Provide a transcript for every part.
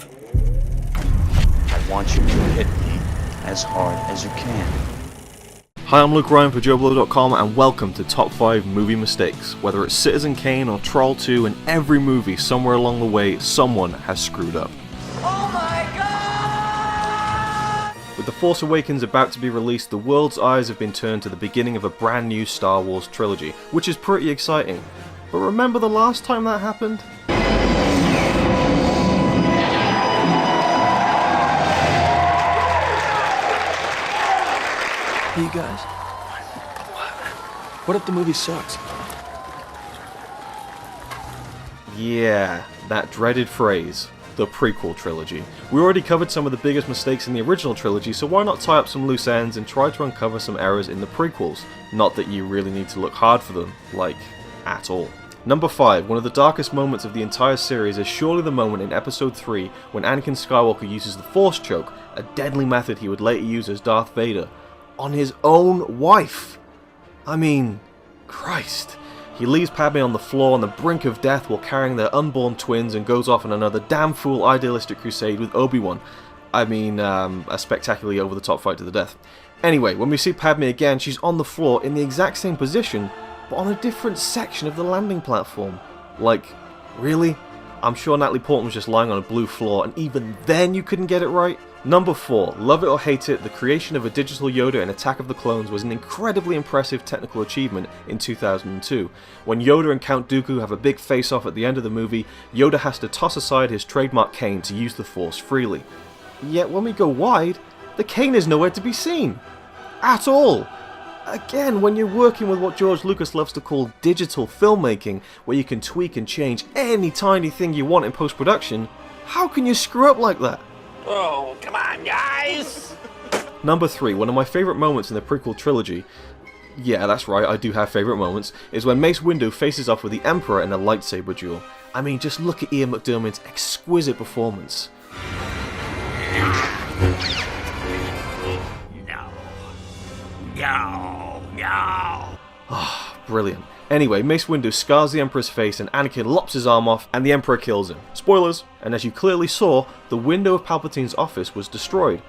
I want you to hit me as hard as you can. Hi, I'm Luke Ryan for JoBlo.com and welcome to Top 5 Movie Mistakes. Whether it's Citizen Kane or Troll 2, in every movie, somewhere along the way, someone has screwed up. Oh my god! With The Force Awakens about to be released, the world's eyes have been turned to the beginning of a brand new Star Wars trilogy, which is pretty exciting. But remember the last time that happened? Hey, you guys. What if the movie sucks? Yeah, that dreaded phrase, the Prequel Trilogy. We already covered some of the biggest mistakes in the original trilogy, so why not tie up some loose ends and try to uncover some errors in the prequels? Not that you really need to look hard for them, like, at all. Number 5, one of the darkest moments of the entire series is surely the moment in Episode 3 when Anakin Skywalker uses the Force Choke, a deadly method he would later use as Darth Vader, on his own wife. I mean, Christ. He leaves Padme on the floor on the brink of death while carrying their unborn twins and goes off on another damn fool idealistic crusade with Obi-Wan. I mean, a spectacularly over-the-top fight to the death. Anyway, when we see Padme again, she's on the floor in the exact same position, but on a different section of the landing platform. Like, really? I'm sure Natalie Portman was just lying on a blue floor, and even then you couldn't get it right? Number 4, love it or hate it, the creation of a digital Yoda in Attack of the Clones was an incredibly impressive technical achievement in 2002. When Yoda and Count Dooku have a big face-off at the end of the movie, Yoda has to toss aside his trademark cane to use the Force freely. Yet when we go wide, the cane is nowhere to be seen. At all! Again, when you're working with what George Lucas loves to call digital filmmaking, where you can tweak and change any tiny thing you want in post-production, how can you screw up like that? Oh, come on, guys! Number 3, one of my favourite moments in the prequel trilogy, yeah, that's right, I do have favourite moments, is when Mace Windu faces off with the Emperor in a lightsaber duel. I mean, just look at Ian McDiarmid's exquisite performance. No. Brilliant. Anyway, Mace Windu scars the Emperor's face and Anakin lops his arm off and the Emperor kills him. Spoilers! And as you clearly saw, the window of Palpatine's office was destroyed.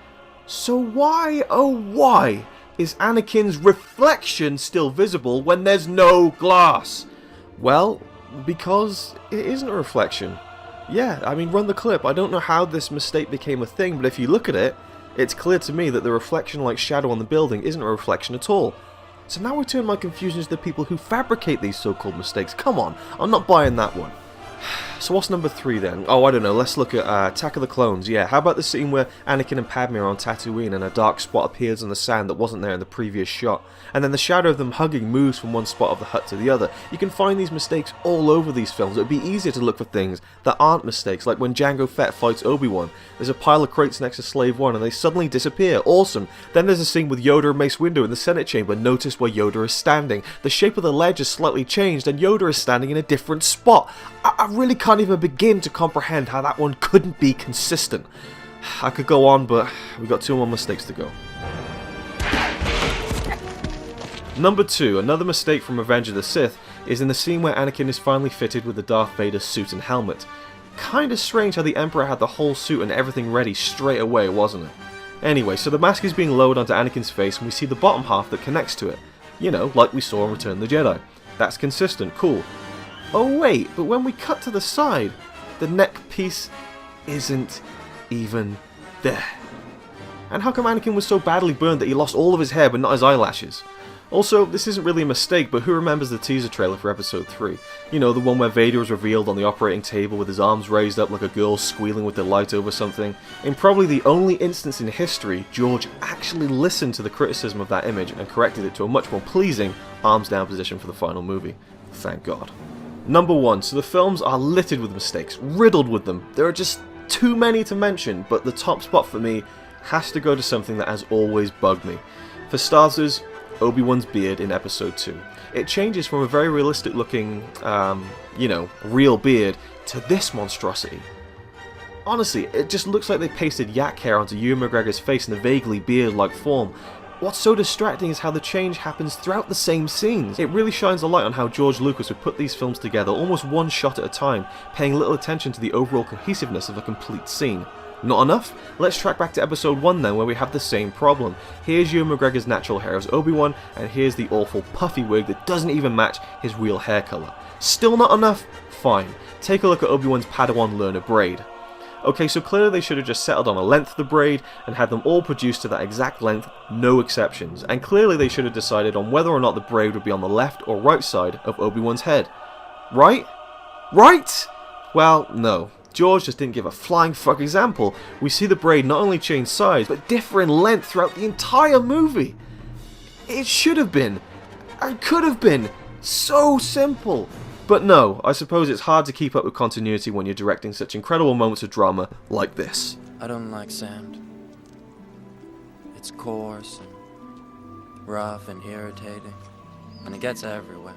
So why, oh why, is Anakin's reflection still visible when there's no glass? Well, because it isn't a reflection. Yeah, I mean, run the clip. I don't know how this mistake became a thing, but if you look at it, it's clear to me that the reflection-like shadow on the building isn't a reflection at all. So now we turn my confusion to the people who fabricate these so-called mistakes. Come on, I'm not buying that one. So what's number 3 then? Oh, I don't know, let's look at Attack of the Clones. Yeah, how about the scene where Anakin and Padme are on Tatooine and a dark spot appears on the sand that wasn't there in the previous shot, and then the shadow of them hugging moves from one spot of the hut to the other. You can find these mistakes all over these films. It would be easier to look for things that aren't mistakes, like when Jango Fett fights Obi-Wan. There's a pile of crates next to Slave One and they suddenly disappear. Awesome. Then there's a scene with Yoda and Mace Windu in the Senate chamber. Notice where Yoda is standing. The shape of the ledge has slightly changed and Yoda is standing in a different spot. I really can't even begin to comprehend how that one couldn't be consistent. I could go on, but we've got 2 more mistakes to go. Number 2, another mistake from Revenge of the Sith, is in the scene where Anakin is finally fitted with the Darth Vader suit and helmet. Kinda strange how the Emperor had the whole suit and everything ready straight away, wasn't it? Anyway, so the mask is being lowered onto Anakin's face and we see the bottom half that connects to it. You know, like we saw in Return of the Jedi. That's consistent, cool. Oh wait, but when we cut to the side, the neck piece isn't even there. And how come Anakin was so badly burned that he lost all of his hair but not his eyelashes? Also, this isn't really a mistake, but who remembers the teaser trailer for Episode 3? You know, the one where Vader is revealed on the operating table with his arms raised up like a girl squealing with delight over something. In probably the only instance in history, George actually listened to the criticism of that image and corrected it to a much more pleasing arms down position for the final movie. Thank God. Number 1, so the films are littered with mistakes, riddled with them. There are just too many to mention, but the top spot for me has to go to something that has always bugged me. For starters, Obi-Wan's beard in Episode 2. It changes from a very realistic looking, real beard to this monstrosity. Honestly, it just looks like they pasted yak hair onto Ewan McGregor's face in a vaguely beard-like form. What's so distracting is how the change happens throughout the same scenes. It really shines a light on how George Lucas would put these films together almost one shot at a time, paying little attention to the overall cohesiveness of a complete scene. Not enough? Let's track back to episode 1 then, where we have the same problem. Here's Ewan McGregor's natural hair as Obi-Wan, and here's the awful puffy wig that doesn't even match his real hair colour. Still not enough? Fine. Take a look at Obi-Wan's Padawan learner braid. Okay, so clearly they should have just settled on a length of the braid and had them all produced to that exact length, no exceptions. And clearly they should have decided on whether or not the braid would be on the left or right side of Obi-Wan's head. Right? Right? Well, no. George just didn't give a flying fuck example. We see the braid not only change size, but differ in length throughout the entire movie. It should have been, and could have been, so simple. But no, I suppose it's hard to keep up with continuity when you're directing such incredible moments of drama like this. I don't like sand. It's coarse and rough and irritating, and it gets everywhere.